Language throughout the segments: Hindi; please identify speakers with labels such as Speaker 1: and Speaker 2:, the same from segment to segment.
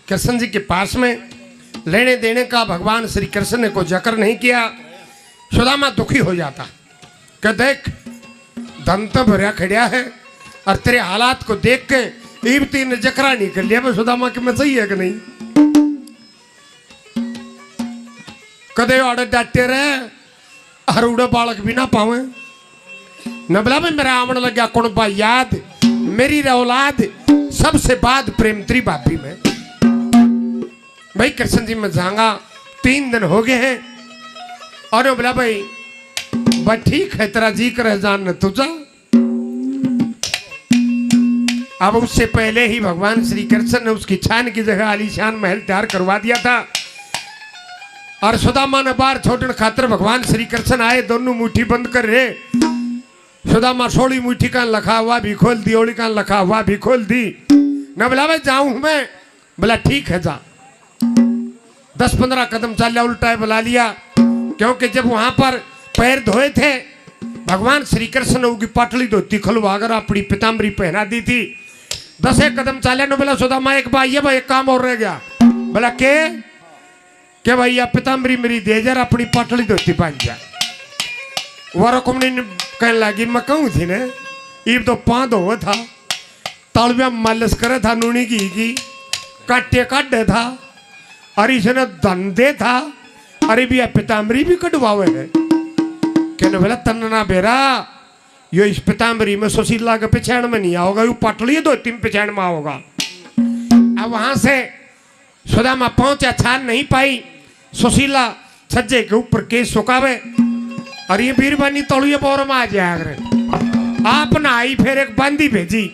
Speaker 1: कृष्ण जी के पास में लेने देने का भगवान श्री कृष्ण ने कोई जिक्र नहीं किया। सुदामा दुखी हो जाता कि देख धन तो भरिया खड़िया है और तेरे हालात को देख के ईब तीन जकरा नहीं कर लिया। मैं सुदामा के में सही है कि नहीं? कदे ऑर्डर डाटे रहे हर उड़े बालक भी ना पावे न बोला भाई मेरा आमन लग गया कौन बा याद मेरी औलाद सबसे बाद प्रेम त्री भाभी में। भाई कृष्ण जी में जाऊंगा 3 दिन हो गए हैं और बोला भाई बस ठीक है तेरा जी कर जान न तुझा। अब उससे पहले ही भगवान श्री कृष्ण ने उसकी छान की जगह आलीशान महल तैयार करवा दिया था और सुदामा ने बाहर छोड़ने खातर भगवान श्री कृष्ण आए। दोनों मुट्ठी बंद कर रहे। सुदामा सोड़ी मुट्ठी का लखा हुआ भी खोल दी ओली का लखा हुआ भी खोल दी। न बोला भाई जाऊं मैं बोला ठीक है जा। 10-15 कदम चालिया उल्टा बुला लिया क्योंकि जब वहां पर पैर धोए थे भगवान श्री कृष्ण ने उनकी पाटली धोती खुलवाकर अपनी पिताम्बरी पहना दी थी। 10 कदम चालिया ने बोला सुदामा एक भाई है भाई एक काम और रह गया। बोला के भैया पिताम्बरी मेरी दे जा अपनी पाटली धोती पहन जा। वारा कुमनी कहने लगी मैं कहूँ थी ने ईब तो 5 धोए था तालविया मालिश करे था नूनी की काटे काटे था और इसने धन दे था अरे भी पिताम्बरी भी कटवावे है। कहने बोला तन्ना बेरा यो इस पिताम्बरी में सुशीला के पिछाड़ में नहीं आओगा यू पाटली धोती में पिछाड़ में आओगा। अब वहां से सुदामा पहुंचा छान नहीं पाई। सुशीला छज्जे के ऊपर केस सुखावे और ये बीरबानी तोड़िए बोर में आ जाए। आप ना आई फिर एक बांदी भेजी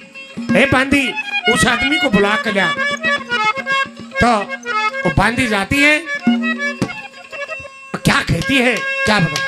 Speaker 1: हे बांदी उस आदमी को बुला कर लिया तो वो बांदी जाती है क्या कहती है क्या बता।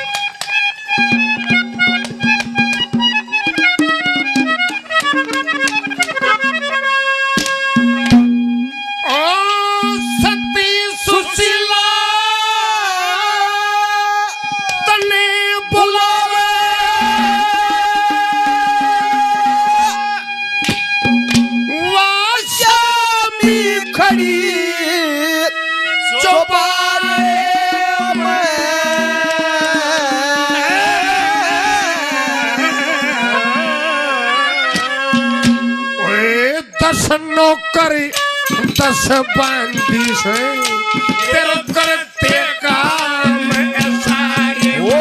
Speaker 1: नौकर 10 बांधी से तेरे करते काम सारे वो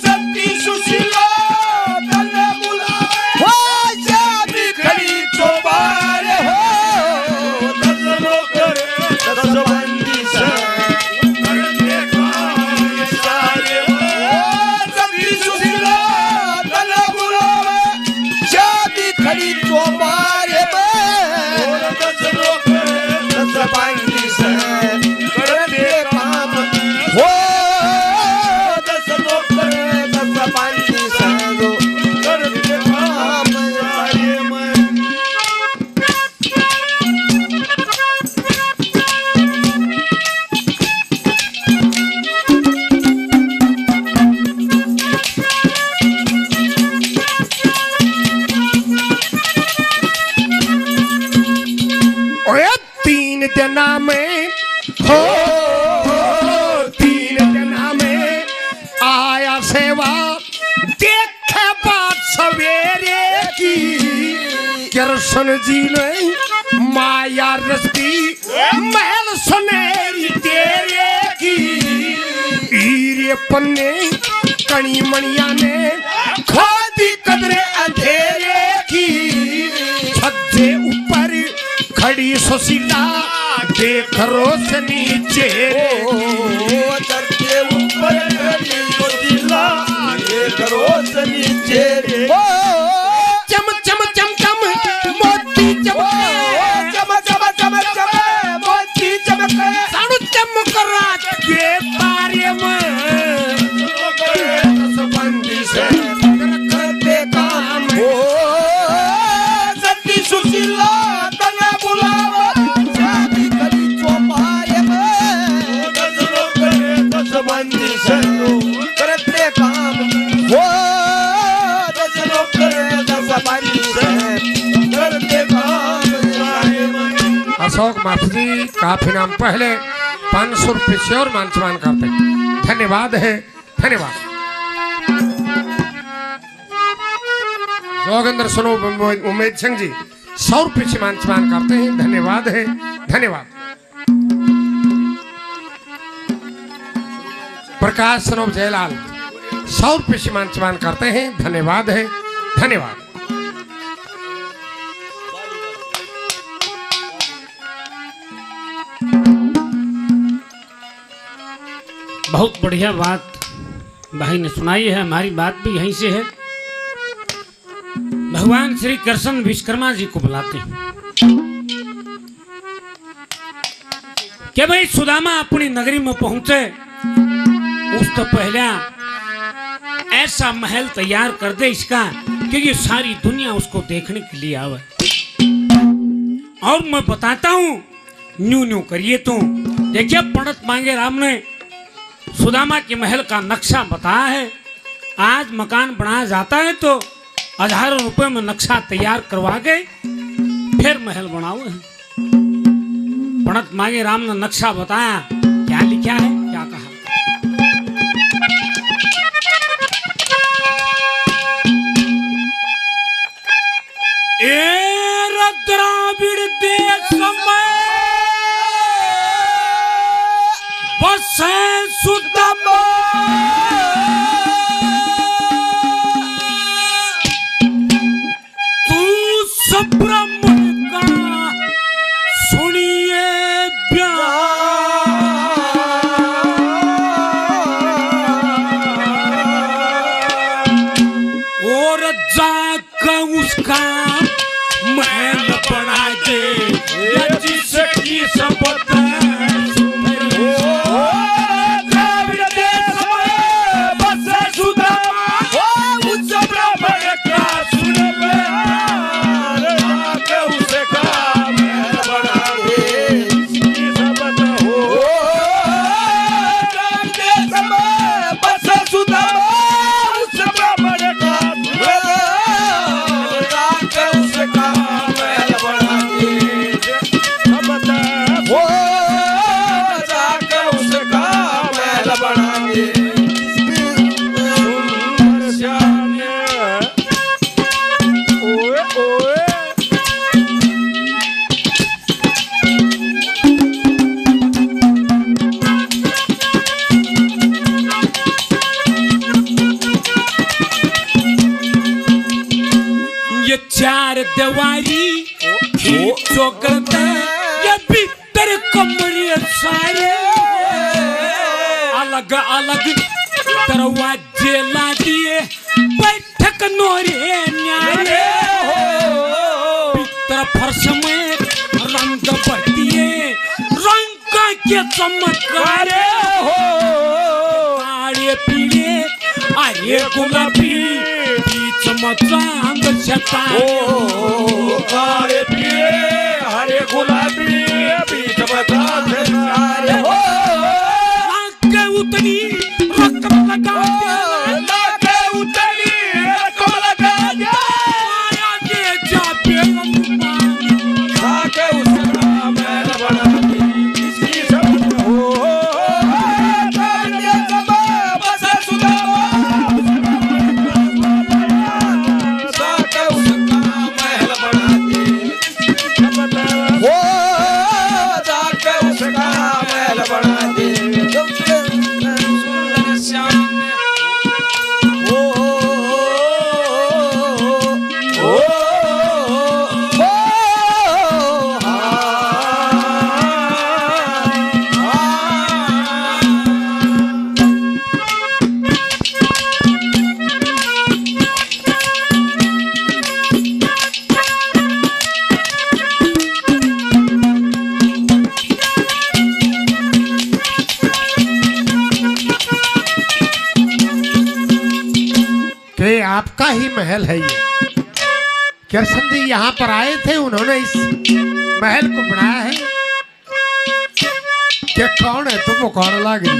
Speaker 1: सती सुशीला तने बुलावे हो जाबी खड़ी चौबारे हो 10 नौकर 10 बांधी से करते काम सारे हो सती सुशीला तने बुलावे जाबी खड़ी चौबारे में हो 3 जना में आया सेवा देखे बात सवेरे की कृष्ण जी ने माया रस्ती महल सुनेरी तेरे की हीरे पन्ने कणी मणिया ने खादी कदरे अंधेरे की छज्जे ऊपर खड़ी सुशीला देख रोशनी चेहरे के ऊपर खड़ी सुशीला देख रोशनी चेहरे चम चम चम चम मोती चमके चम चम चम चम मोती चमके साड़ू चमक रात के तारे में बंदी से करते काम हो सती सुशीला तने बुलावा करते काम वो 10 लोग अशोक मास्टर जी काफी नाम पहले 500 रुपये से और मान सम्मान करते हैं। धन्यवाद है, धन्यवाद। जोगिंदर सुनो उमेद सिंह जी 100 रुपये से मान सम्मान करते हैं। धन्यवाद है, धन्यवाद। प्रकाश सनोब जयलाल 100 रुपये से मान सम्मान करते हैं। धन्यवाद है, धन्यवाद।
Speaker 2: बहुत बढ़िया बात भाई ने सुनाई है। हमारी बात भी यहीं से है। भगवान श्री कृष्ण विश्वकर्मा जी को बुलाते हैं कि भाई सुदामा अपनी नगरी में पहुंचे उस तो पहले ऐसा महल तैयार कर दे इसका कि ये सारी दुनिया उसको देखने के लिए आवे। और मैं बताता हूं न्यू न्यू करिए। तो देखिए पंडित मांगे राम ने सुदामा के महल का नक्शा बताया है। आज मकान बनाया जाता है तो हजारों रुपए में नक्शा तैयार करवा के फिर महल बनाओ। पंडित मांगे राम ने नक्शा बताया, क्या लिखा है, क्या कहा। द्राविड़ देश में बसे सुदामा तू सुब्रह्मण्य का सुनिए और जाकर उसका महल बना दे जिसकी शपथ दवारी करते ये भीतर कमरे सारे अलग अलग दरवाजे ला दिए बैठक नोरे न्यारे भीतर फर्श में रंग बत्तिए रंग के चमत्कारे काले पीले अरे गुलाबी चमचांद काले पीले हरे गुलाबी बीच उतनी रकम लगा उतनी रकम लगा उसका महल बना इसकी सब आपका ही महल है ये। कृष्ण जी यहाँ पर आए थे, उन्होंने इस महल को बनाया है। क्या कौन है तुम, कौन लागे?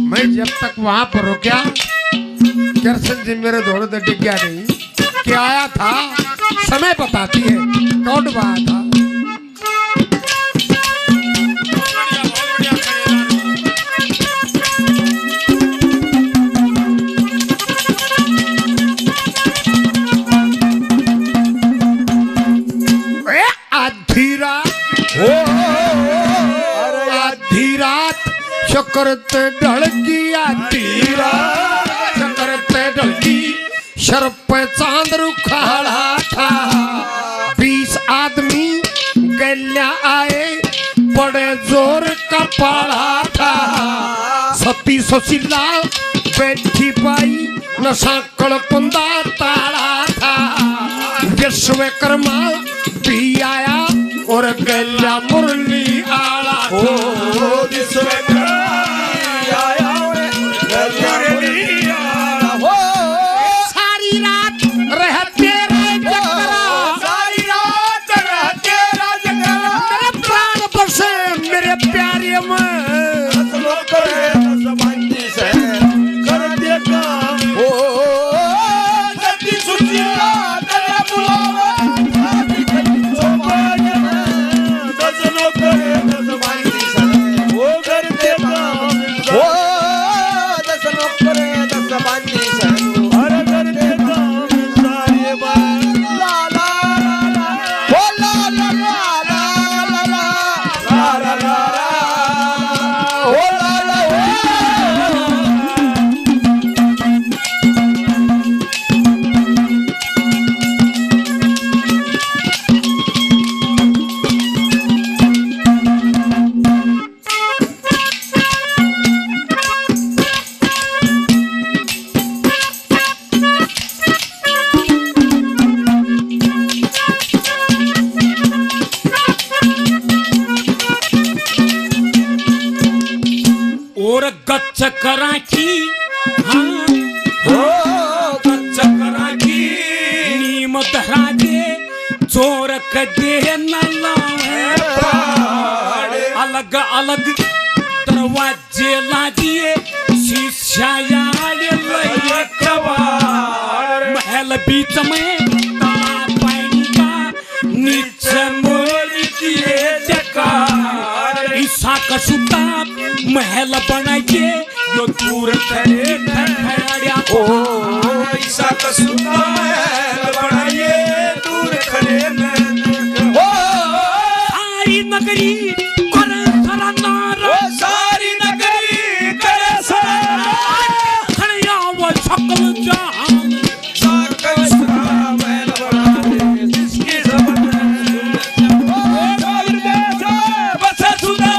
Speaker 2: मैं जब तक वहां पर रुका कृष्ण जी मेरे दौड़ डिग गया नहीं। क्या आया था समय बताती है, कौन बात था।
Speaker 1: आधी रात शकरत ढळकी आधी रात शकरत ढळकी शर पे चांद रुखाड़ा था 20 आदमी गल्या आए बड़े जोर का पाड़ा था सती सुशीला बैठी पाई नशा कड़कुंदा ताड़ा था विश्वकर्मा भी आया और गल्या मुरली आला विश्वकर्मा आया और गल्या मुरली आला सारी रात रहते जगरा सारी रात रहते जगरा मेरे प्राण बसे मेरे प्यारे में गच्च कराची हाँ गच्च कराची नीम धराजे चोर कदे न लावे अलग अलग दरवाजे लागिए शीशा यार लगे कबाड़ महल बीच में ताला पानी का नीचे मोरी दिए जकार ईसा का सुता महल बनाइए यो दूर करे खड़ाड़िया ओ ईसा का सुता महल बनाइए दूर करे ओ सारी नगरी करे सरानार ओ सारी नगरी करे सरानार खड़िया वो शकल जहान साका सुता महल बनाइए जिसकी जबान ओ दूर देशा बस सुना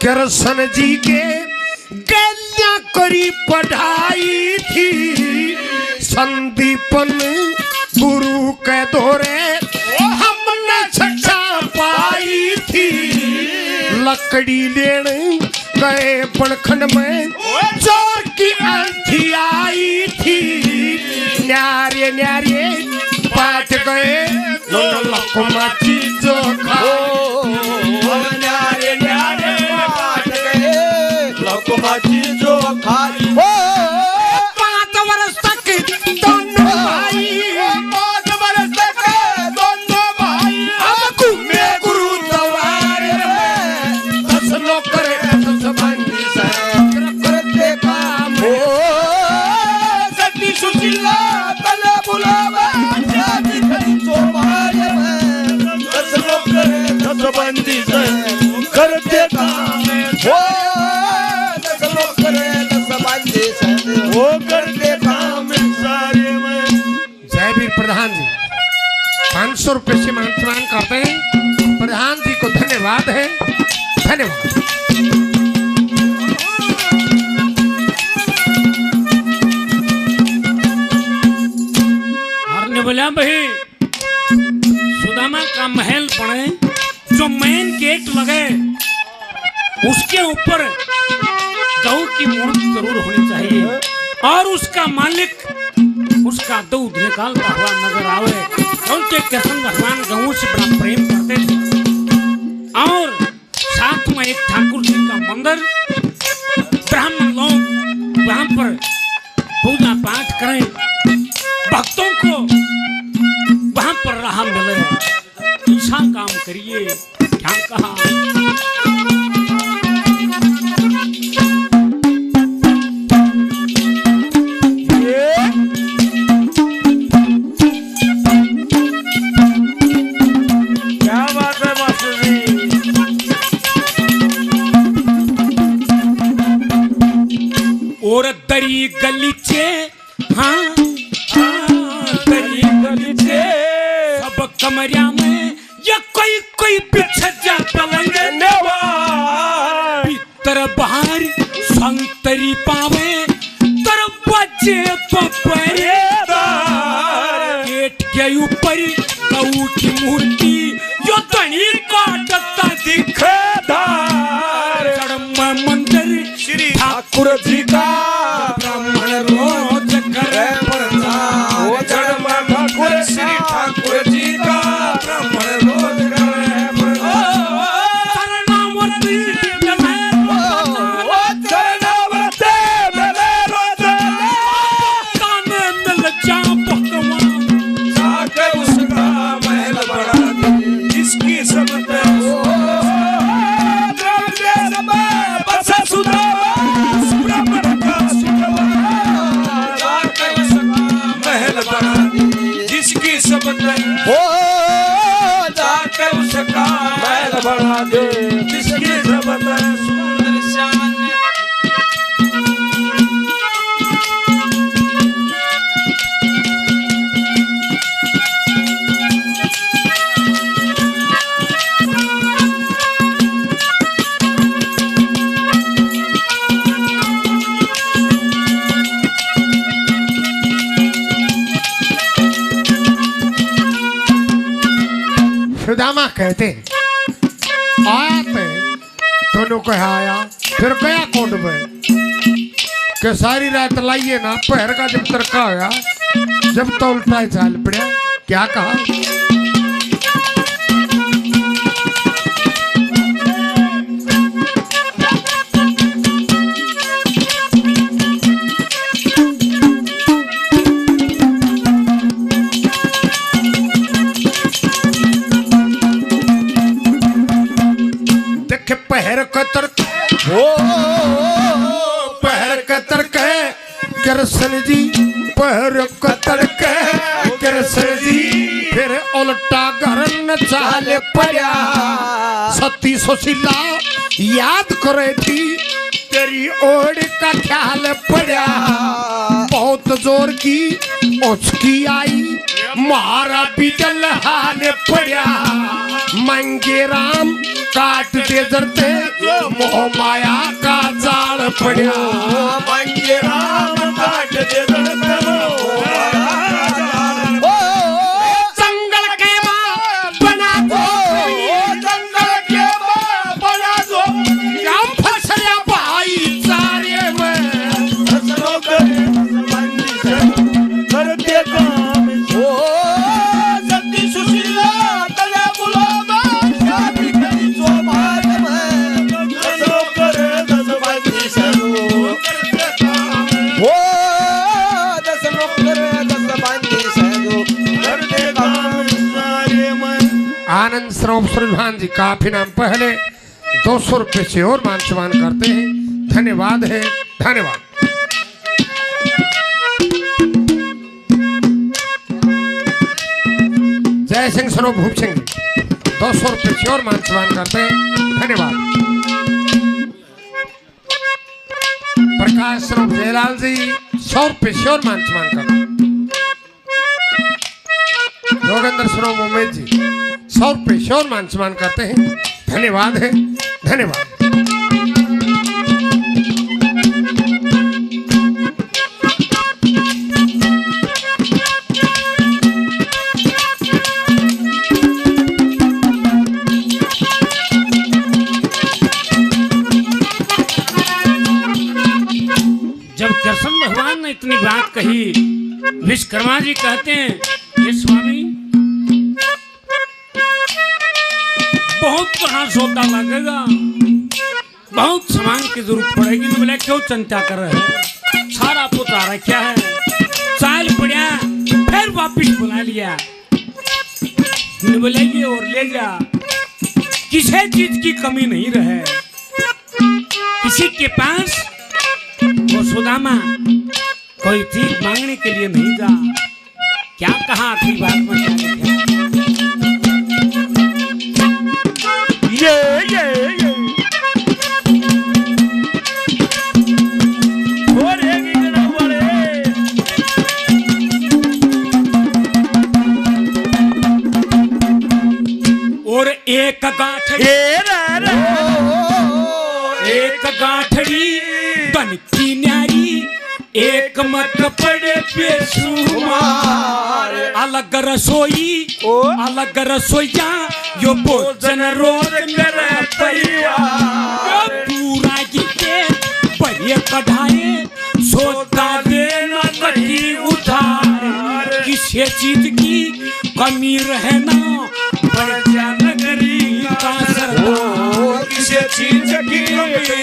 Speaker 1: कृष्ण जी के कन्या करी पढ़ाई थी संदीपन गुरु के दौरे हमने शिक्षा पाई थी लकड़ी लेने गए पड़खंड में चोर की अंधी आई थी न्यारे न्यारे पाट गए लकुमा चीजों खा न्यारे न्यारे जो खाई हो 5 वर्ष तक दोनों भाई 5 वर्ष तक दोनों भाई अब घूमे गुरु द्वार में 10 नौकर 10 बंदी से करते काम हो सती सुशीला तले बुलावा जाति खड़ी चौपाल में 10 नौकर 10 बंदी से करते काम हो वो करते काम सारे में। जय वीर प्रधान जी 500 रुपये से मान सम्मान करते हैं। प्रधान जी को धन्यवाद है, धन्यवाद।
Speaker 2: और ने बोला भाई सुदामा का महल बने, जो मेन गेट लगे उसके ऊपर गौ की मूर्ति जरूर होनी चाहिए, और उसका मालिक उसका दूध निकालता हुआ नजर आवे, क्योंकि कृष्ण भगवान गऊ से बड़ा प्रेम करते थे। और साथ में एक ठाकुर जी का मंदिर, ब्राह्मण लोग वहां पर पूजा पाठ करें, भक्तों को वहां पर राह मिले, ऐसा काम करिए। क्या कहा? और दरी गलीचे, हाँ दरी गलीचे, सब कमरिया में या कोई कोई पीछे जा पलंग भीतर बाहर संतरी पावे दरवाजे पपरे, गेट के ऊपर गऊ की मूर्ति यो धनी काटता दिखेदार, मंदिर श्री ठाकुर जी का ब्राह्मण रोज करे प्रचार, जन्म ठाकुर श्री ठाकुर जी का ब्राह्मण रोज करे प्रचार। शरणामूर्ति ताने मिल जा भगवान, जाके उसका महल बना दे, जिसकी सब
Speaker 3: हो जाके उसका महल बना दे, जिसकी जबत सुंदर शान।
Speaker 1: सुदामा कहते आया थे, दोनों को आया, फिर गया कोट में के सारी रात लाइए ना, पहर का जब तरका होया, जब तो उल्टा चाल पड़ा। क्या कहा? पहर कतर पहर कतर कहे कृष्ण जी, पहर कतर कहे कृष्ण जी, फिर उल्टा घर न चाल पड़ा। सती सुशीला याद करे थी, तेरी ओर का ख्याल पड़ा, बहुत जोर की उसकी आई, मारा बिजल हाल पड़ा। मंगे राम काट दे जरते, मोह माया का जाल पड़ा।
Speaker 3: मंगे राम काट दे जरते,
Speaker 1: जंगल के मां बना दो,
Speaker 3: जंगल के मां बना दो,
Speaker 1: हम फसया भाई चारे में,
Speaker 3: फसलों करते काम। ओ सती सुशीला तले बुलावा, शादी करी जो मार में, फसलों करे दस बंदी सरो करते काम। ओ दस लोग करे दस बंदी सरो करते काम सारे में।
Speaker 1: आनंद सरोवर सुल्तान जी काफी नाम पहले 200 रुपये से और मान सम्मान करते हैं। धन्यवाद है, धन्यवाद। जय सिंह स्वरूप भूप सिंह 200 रुपये से और मान सम्मान करते हैं। धन्यवाद। प्रकाश स्वरूप जयलाल जी 100 रुपये से और मान सम्मान करते हैं। जोगेंद्र श्रोम उमेश जी 100 रुपये श्योर मान सम्मान करते हैं। धन्यवाद है, धन्यवाद।
Speaker 2: जब कृष्ण भगवान ने इतनी बात कही, विश्वकर्मा जी कहते हैं ये स्वामी बहुत बड़ा सौदा लगेगा, बहुत सामान की जरूरत पड़ेगी। ने बोला क्यों चिंता कर रहे हैं, सारा पुता रखा है, साल पड़ा फिर वापिस बुला लिया। ने बोला ये और ले जा, किसी चीज की कमी नहीं रहे। किसी के पास वो सुदामा कोई चीज मांगने के लिए नहीं जा। क्या कहा आखिरी बात में क्या लिखा?
Speaker 3: ये और एक गणा वाले
Speaker 2: और एक गांठड़ी, एक गांठड़ी बन की न्यारी, एक मत पड़े बेसुमार। अलग रसोई अलग रसोईया, यो भोजन रोज करे तैयार। पूरा गीते बढ़िया कढ़ाए, सोता देना कटी उधार। किसी चीज की कमी रहना प्रजा नगरी का सरदार।
Speaker 3: किसी चीज की कमी